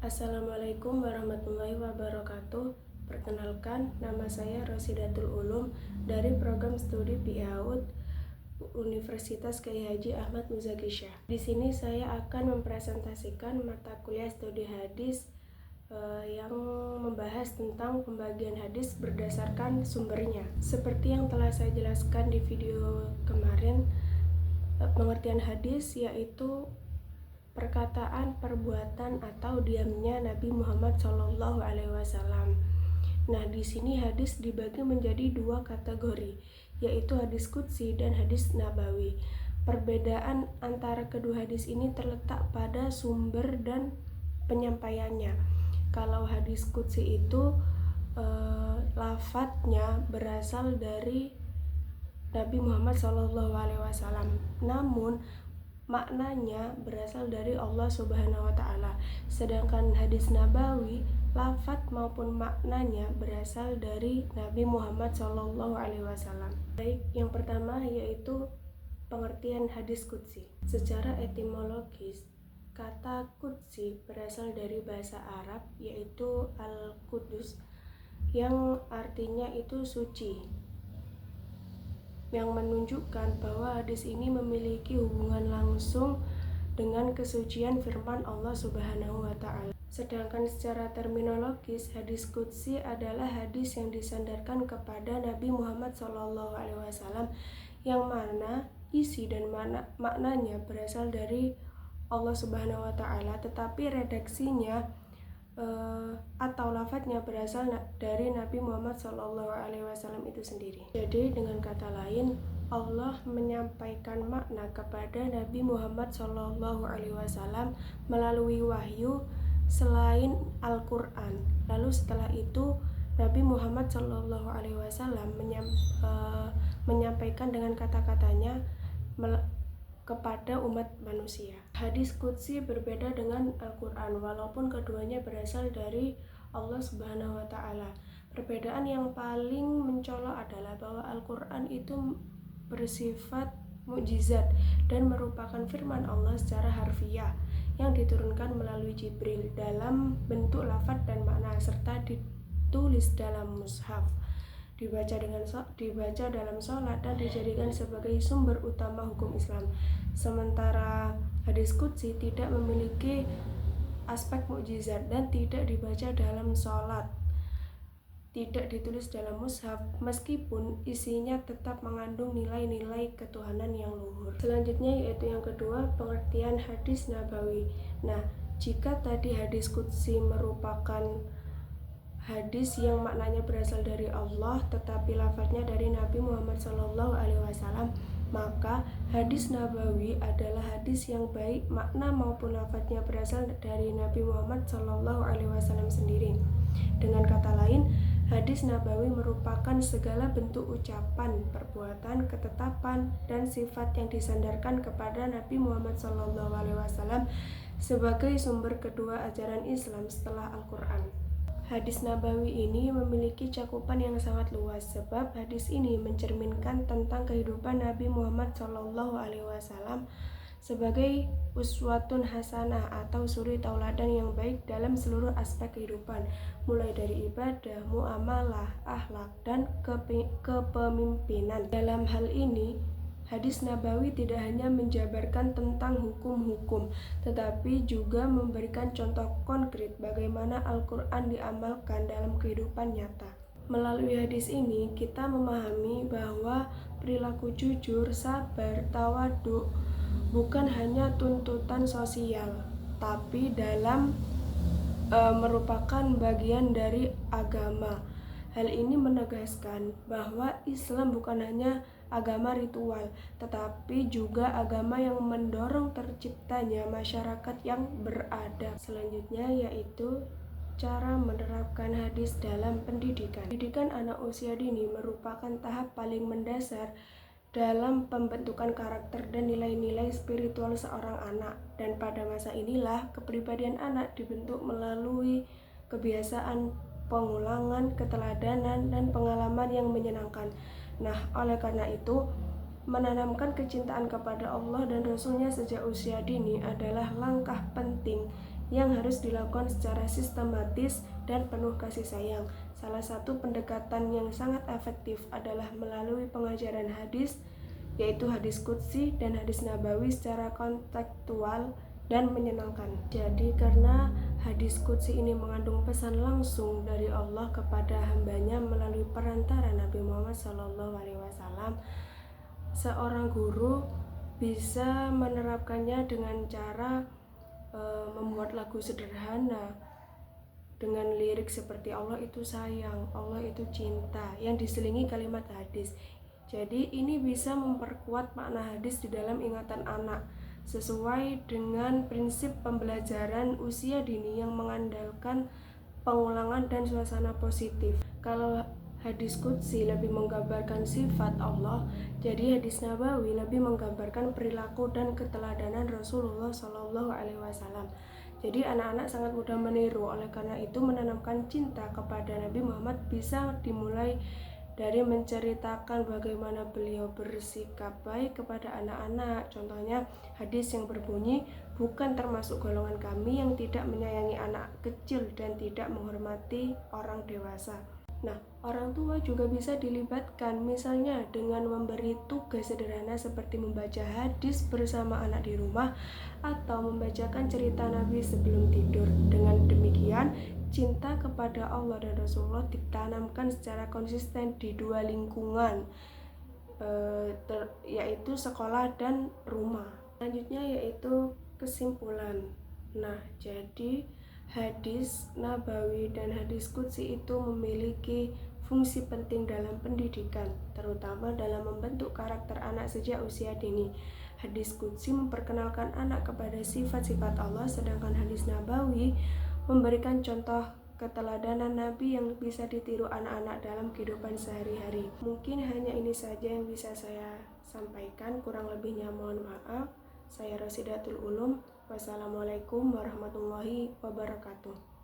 Assalamualaikum warahmatullahi wabarakatuh. Perkenalkan, nama saya Rosidatul Ulum dari program studi PIAUD Universitas Kyai Haji Ahmad Muzaki Syah. Di sini saya akan mempresentasikan mata kuliah studi hadis yang membahas tentang pembagian hadis berdasarkan sumbernya. Seperti yang telah saya jelaskan di video kemarin, pengertian hadis yaitu perkataan, perbuatan, atau diamnya Nabi Muhammad SAW. Nah, di sini hadis dibagi menjadi dua kategori, yaitu hadis qudsi dan hadis nabawi. Perbedaan antara kedua hadis ini terletak pada sumber dan penyampaiannya. Kalau hadis qudsi itu lafadznya berasal dari Nabi Muhammad SAW, namun maknanya berasal dari Allah Subhanahu wa Ta'ala. Sedangkan hadis nabawi, lafadz maupun maknanya berasal dari Nabi Muhammad SAW. Baik, yang pertama yaitu pengertian hadis qudsi. Secara etimologis, kata qudsi berasal dari bahasa Arab yaitu al-Qudus, yang artinya itu suci, yang menunjukkan bahwa hadis ini memiliki hubungan langsung dengan kesucian firman Allah Subhanahu wa Ta'ala. Sedangkan secara terminologis, hadis qudsi adalah hadis yang disandarkan kepada Nabi Muhammad SAW, yang mana isi dan maknanya berasal dari Allah Subhanahu wa Ta'ala, tetapi redaksinya atau lafadznya berasal dari Nabi Muhammad SAW itu sendiri. Jadi dengan kata lain, Allah menyampaikan makna kepada Nabi Muhammad SAW melalui wahyu selain Al-Quran. Lalu setelah itu Nabi Muhammad SAW menyampaikan dengan kata-katanya kepada umat manusia. Hadis qudsi berbeda dengan Al-Quran, walaupun keduanya berasal dari Allah Subhanahu wa Ta'ala. Perbedaan yang paling mencolok adalah bahwa Al-Quran itu bersifat mukjizat dan merupakan firman Allah secara harfiah yang diturunkan melalui Jibril dalam bentuk lafadz dan makna, serta ditulis dalam mushaf, dibaca dalam sholat, dan dijadikan sebagai sumber utama hukum Islam. Sementara hadis qudsi tidak memiliki aspek mukjizat dan tidak dibaca dalam sholat, tidak ditulis dalam mushaf, meskipun isinya tetap mengandung nilai-nilai ketuhanan yang luhur. Selanjutnya yaitu yang kedua, pengertian hadis nabawi. Nah, jika tadi hadis qudsi merupakan hadis yang maknanya berasal dari Allah tetapi lafadznya dari Nabi Muhammad SAW, maka hadis nabawi adalah hadis yang baik makna maupun lafadznya berasal dari Nabi Muhammad SAW sendiri. Dengan kata lain, hadis nabawi merupakan segala bentuk ucapan, perbuatan, ketetapan, dan sifat yang disandarkan kepada Nabi Muhammad SAW sebagai sumber kedua ajaran Islam setelah Al-Quran. Hadis nabawi ini memiliki cakupan yang sangat luas, sebab hadis ini mencerminkan tentang kehidupan Nabi Muhammad SAW sebagai uswatun hasanah atau suri tauladan yang baik dalam seluruh aspek kehidupan, mulai dari ibadah, muamalah, akhlak, dan kepemimpinan. Dalam hal ini, hadis nabawi tidak hanya menjabarkan tentang hukum-hukum, tetapi juga memberikan contoh konkret bagaimana Al-Quran diamalkan dalam kehidupan nyata. Melalui hadis ini, kita memahami bahwa perilaku jujur, sabar, tawadhu bukan hanya tuntutan sosial, tapi merupakan bagian dari agama. Hal ini menegaskan bahwa Islam bukan hanya agama ritual, tetapi juga agama yang mendorong terciptanya masyarakat yang beradab. Selanjutnya yaitu cara menerapkan hadis dalam pendidikan. Pendidikan anak usia dini merupakan tahap paling mendasar dalam pembentukan karakter dan nilai-nilai spiritual seorang anak, dan pada masa inilah kepribadian anak dibentuk melalui kebiasaan, pengulangan, keteladanan, dan pengalaman yang menyenangkan. Nah, oleh karena itu, menanamkan kecintaan kepada Allah dan Rasul-Nya sejak usia dini adalah langkah penting yang harus dilakukan secara sistematis dan penuh kasih sayang. Salah satu pendekatan yang sangat efektif adalah melalui pengajaran hadis, yaitu hadis qudsi dan hadis nabawi secara kontekstual dan menyenangkan. Jadi karena hadis qudsi ini mengandung pesan langsung dari Allah kepada hambanya melalui perantara Nabi Muhammad SAW, seorang guru bisa menerapkannya dengan cara membuat lagu sederhana dengan lirik seperti Allah itu sayang, Allah itu cinta, yang diselingi kalimat hadis. Jadi ini bisa memperkuat makna hadis di dalam ingatan anak sesuai dengan prinsip pembelajaran usia dini yang mengandalkan pengulangan dan suasana positif. Kalau hadis qudsi lebih menggambarkan sifat Allah, jadi hadis nabawi lebih menggambarkan perilaku dan keteladanan Rasulullah SAW. Jadi anak-anak sangat mudah meniru. Oleh karena itu, menanamkan cinta kepada Nabi Muhammad bisa dimulai dari menceritakan bagaimana beliau bersikap baik kepada anak-anak. Contohnya hadis yang berbunyi, bukan termasuk golongan kami yang tidak menyayangi anak kecil dan tidak menghormati orang dewasa. Nah, orang tua juga bisa dilibatkan, misalnya dengan memberi tugas sederhana seperti membaca hadis bersama anak di rumah atau membacakan cerita Nabi sebelum tidur. Dengan demikian, cinta kepada Allah dan Rasulullah ditanamkan secara konsisten di dua lingkungan, yaitu sekolah dan rumah. Selanjutnya yaitu kesimpulan. Nah, jadi hadis nabawi dan hadis qudsi itu memiliki fungsi penting dalam pendidikan, terutama dalam membentuk karakter anak sejak usia dini. Hadis qudsi memperkenalkan anak kepada sifat-sifat Allah, sedangkan hadis nabawi memberikan contoh keteladanan Nabi yang bisa ditiru anak-anak dalam kehidupan sehari-hari. Mungkin hanya ini saja yang bisa saya sampaikan, kurang lebihnya mohon maaf. Saya Rosidatul Ulum. Wassalamualaikum warahmatullahi wabarakatuh.